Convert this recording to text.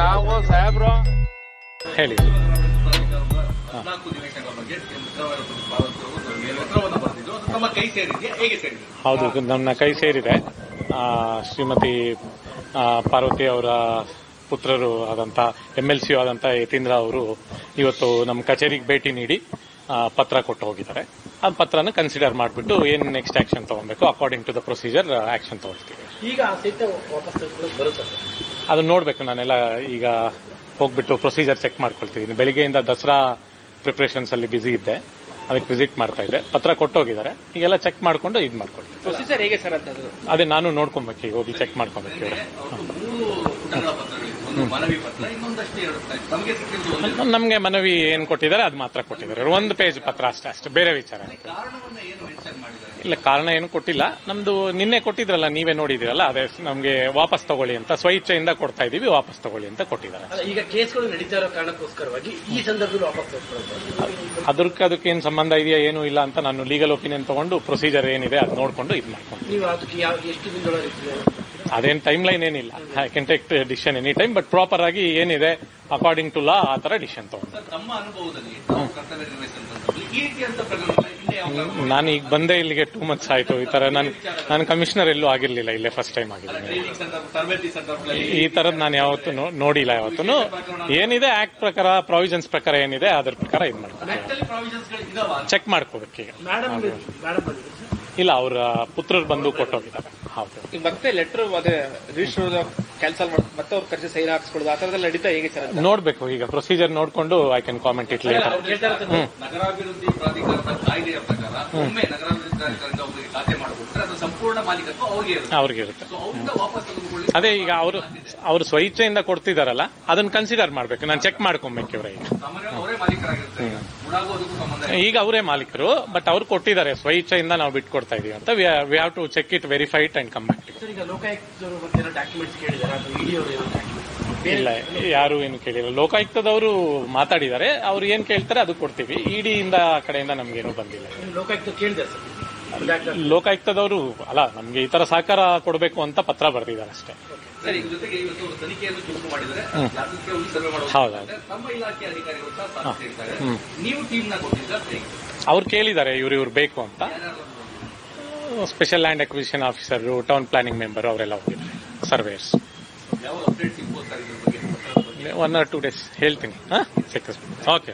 ನಾವು ಸಾಹೇಬ್ರು ಹೇಳಿ. ಹೌದು, ನನ್ನ ಕೈ ಸೇರಿದೆ. ಶ್ರೀಮತಿ ಪಾರ್ವತಿ ಅವರ ಪುತ್ರರು ಆದಂತ MLC ಆದಂತ ಯತೀಂದ್ರ ಅವರು ಇವತ್ತು ನಮ್ಮ ಕಚೇರಿಗೆ ಭೇಟಿ ನೀಡಿ ಪತ್ರ ಕೊಟ್ಟು ಹೋಗಿದ್ದಾರೆ. ಆ ಪತ್ರನ ಕನ್ಸಿಡರ್ ಮಾಡಿಬಿಟ್ಟು ಏನ್ ನೆಕ್ಸ್ಟ್ ಆಕ್ಷನ್ ತಗೊಬೇಕು according to the procedure action ತಗೊಳ್ತೀವಿ. ಈಗ ಅದು ನೋಡ್ಬೇಕು. ನಾನೆಲ್ಲ ಈಗ ಹೋಗ್ಬಿಟ್ಟು ಪ್ರೊಸೀಜರ್ ಚೆಕ್ ಮಾಡ್ಕೊಳ್ತಿದ್ದೀನಿ. ಬೆಳಿಗ್ಗೆಯಿಂದ ದಸರಾ ಪ್ರಿಪರೇಷನ್ಸ್ ಅಲ್ಲಿ ಬಿಸಿ ಇದ್ದೆ, ಅದಕ್ಕೆ ವಿಸಿಟ್ ಮಾಡ್ತಾ ಇದ್ದೆ. ಪತ್ರ ಕೊಟ್ಟೋಗಿದ್ದಾರೆ, ಈಗೆಲ್ಲ ಚೆಕ್ ಮಾಡ್ಕೊಂಡು ಇದು ಮಾಡ್ಕೊಳ್ತೀವಿ. ಪ್ರೊಸೀಜರ್ ಹೇಗೆ ಸರ್ ಅಂತ ಅದೇ ನಾನು ನೋಡ್ಕೊಬೇಕು, ಈಗ ಹೋಗಿ ಚೆಕ್ ಮಾಡ್ಕೊಬೇಕು. ನಮ್ಗೆ ಮನವಿ ಏನ್ ಕೊಟ್ಟಿದ್ದಾರೆ ಅದು ಮಾತ್ರ ಕೊಟ್ಟಿದ್ದಾರೆ. ಒಂದು ಪೇಜ್ ಪತ್ರ ಅಷ್ಟೇ, ಬೇರೆ ವಿಚಾರ ಇಲ್ಲ. ಕಾರಣ ಏನು ಕೊಟ್ಟಿಲ್ಲ. ನಮ್ದು ನಿನ್ನೆ ಕೊಟ್ಟಿದ್ರಲ್ಲ, ನೀವೇ ನೋಡಿದಿರಲ್ಲ, ಅದೇ ನಮ್ಗೆ ವಾಪಸ್ ತಗೊಳ್ಳಿ ಅಂತ, ಸ್ವಇಚ್ಛೆಯಿಂದ ಕೊಡ್ತಾ ಇದೀವಿ, ವಾಪಸ್ ತಗೊಳ್ಳಿ ಅಂತ ಕೊಟ್ಟಿದ್ದಾರೆ. ಈಗ ಕೇಸ್ಗಳು ನಡೀತಾ ಇರೋ ಕಾರಣಕ್ಕೋಸ್ಕರವಾಗಿ ಈ ಸಂದರ್ಭದಲ್ಲಿ ವಾಪಸ್ ಅದಕ್ಕೇನು ಸಂಬಂಧ ಇದೆಯಾ ಏನೂ ಇಲ್ಲ ಅಂತ ನಾನು ಲೀಗಲ್ ಒಪಿನಿಯನ್ ತಗೊಂಡು ಪ್ರೊಸೀಜರ್ ಏನಿದೆ ಅದು ನೋಡ್ಕೊಂಡು ಇದು ಮಾಡ್ಕೊಂಡು. ನೀವು ಅದಕ್ಕೆ ಎಷ್ಟು ದಿನದೊಳಗೆ ಅದೇನು ಟೈಮ್ ಲೈನ್ ಏನಿಲ್ಲ. I can take decision any time, but proper ಆಗಿ ಏನಿದೆ ಅಕಾರ್ಡಿಂಗ್ ಟು ಲಾ ಆ ತರ ಡಿಸಿಷನ್ ತಗೊಂಡು. ತಮ್ಮ ಅನುಭವದಲ್ಲಿ ನಾನು ಈಗ ಬಂದೆ ಇಲ್ಲಿಗೆ 2 months ಆಯ್ತು. ಈ ತರ ನಾನು ಕಮಿಷನರ್ ಎಲ್ಲೂ ಆಗಿರ್ಲಿಲ್ಲ, ಇಲ್ಲೇ ಫಸ್ಟ್ ಟೈಮ್ ಆಗಿದ್ದೀನಿ. ಈ ತರದ್ ನಾನು ಯಾವತ್ತೂ ನೋಡಿಲ್ಲ. ಯಾವತ್ತೂ ಏನಿದೆ ಆಕ್ಟ್ ಪ್ರಕಾರ, ಪ್ರಾವಿಷನ್ಸ್ ಪ್ರಕಾರ ಏನಿದೆ ಅದ್ರ ಪ್ರಕಾರ ಇದು ಮಾಡ್ತೀನಿ. ಚೆಕ್ ಮಾಡ್ಕೋಬೇಕು ಈಗ. ಇಲ್ಲ, ಅವರ ಪುತ್ರರು ಬಂದು ಕೊಟ್ಟೋಗಿದ್ದಾರೆ. ಹೌದು. ಮತ್ತೆ ಲೆಟರ್ ಅದೇ ರಿಜಿಸ್ಟರ್ ಕ್ಯಾನ್ಸಲ್ ಮಾಡಿ ಮತ್ತೆ ಅವ್ರ ಖರ್ಚು ಸೈನ್ ಹಾಕ್ಸ್ಕೊಳ್ಳೋದು ಆ ತರದಲ್ಲಿ ನಡೀತಾ ಹೇಗೆ ಸರ್? ನೋಡ್ಬೇಕು, ಈಗ ಪ್ರೊಸೀಜರ್ ನೋಡ್ಕೊಂಡು I can comment it later. ನಗರಾಭಿವೃದ್ಧಿ ಪ್ರಾಧಿಕಾರದ ಕಾಯ್ದೆಯ ಪ್ರಕಾರ ಒಮ್ಮೆ ನಗರಾಭಿವೃದ್ಧಿ ಪ್ರಾಧಿಕಾರದಿಂದ ಅವರಿಗೆ ಖಾತೆ ಮಾಡಿಕೊಟ್ರೆ ಅದು ಸಂಪೂರ್ಣ ಮಾಲೀಕತ್ವ ಅವ್ರಿಗೆ ಇರುತ್ತೆ. ಅದೇ ಈಗ ಅವರು ಸ್ವಇಚ್ಛೆಯಿಂದ ಕೊಡ್ತಿದಾರಲ್ಲ, ಅದನ್ನ ಕನ್ಸಿಡರ್ ಮಾಡ್ಬೇಕು. ನಾನು ಚೆಕ್ ಮಾಡ್ಕೊಬೇಕು ಇವ್ರ. ಈಗ ಅವರೇ ಮಾಲೀಕರು, ಬಟ್ ಅವ್ರು ಕೊಟ್ಟಿದ್ದಾರೆ, ಸ್ವಇಚ್ಛೆಯಿಂದ ನಾವು ಬಿಟ್ಕೊಡ್ತಾ ಇದೀವಿ ಅಂತ. We have to check it, verify it and come back to. ಇಲ್ಲ, ಯಾರು ಏನು ಕೇಳಿಲ್ಲ. ಲೋಕಾಯುಕ್ತದವರು ಮಾತಾಡಿದ್ದಾರೆ, ಅವ್ರು ಏನ್ ಕೇಳ್ತಾರೆ ಅದು ಕೊಡ್ತೀವಿ. ಇಡಿಯಿಂದ ಆ ಕಡೆಯಿಂದ ನಮ್ಗೇನು ಬಂದಿಲ್ಲ. ಲೋಕಾಯುಕ್ತದವರು ಅಲ್ಲ, ನಮ್ಗೆ ಈ ತರ ಸಹಕಾರ ಕೊಡಬೇಕು ಅಂತ ಪತ್ರ ಬರೆದಿದ್ದಾರೆ ಅಷ್ಟೇ. ಹೌದೌದು. ಅವ್ರು ಕೇಳಿದ್ದಾರೆ ಇವ್ರು ಬೇಕು ಅಂತ. Special land acquisition officer, town planning member ಅವರೆಲ್ಲ ಹೋಗಿದ್ದಾರೆ, ಸರ್ವೇಯರ್ಸ್. 1 or 2 days ಹೇಳ್ತೀನಿ. ಓಕೆ.